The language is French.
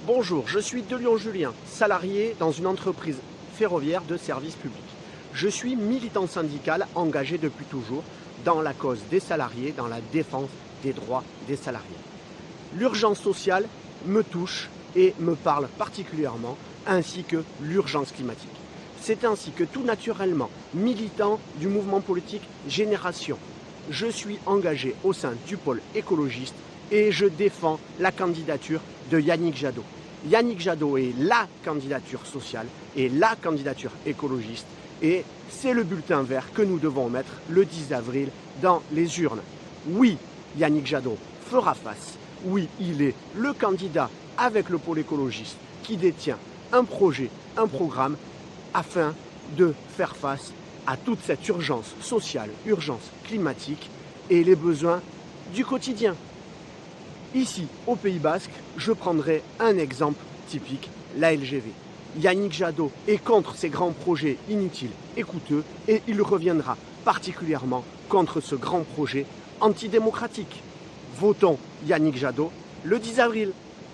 Bonjour, je suis Delion-Julien, salarié dans une entreprise ferroviaire de service public. Je suis militant syndical engagé depuis toujours dans la cause des salariés, dans la défense des droits des salariés. L'urgence sociale me touche et me parle particulièrement, ainsi que l'urgence climatique. C'est ainsi que tout naturellement, militant du mouvement politique Génération, je suis engagé au sein du pôle écologiste et je défends la candidature de Yannick Jadot. Yannick Jadot est la candidature sociale et la candidature écologiste et c'est le bulletin vert que nous devons mettre le 10 avril dans les urnes. Oui, Yannick Jadot fera face. Oui, il est le candidat avec le pôle écologiste qui détient un projet, un programme afin de faire face à toute cette urgence sociale, urgence climatique et les besoins du quotidien. Ici, au Pays Basque, je prendrai un exemple typique, la LGV. Yannick Jadot est contre ces grands projets inutiles et coûteux et il reviendra particulièrement contre ce grand projet antidémocratique. Votons Yannick Jadot le 10 avril.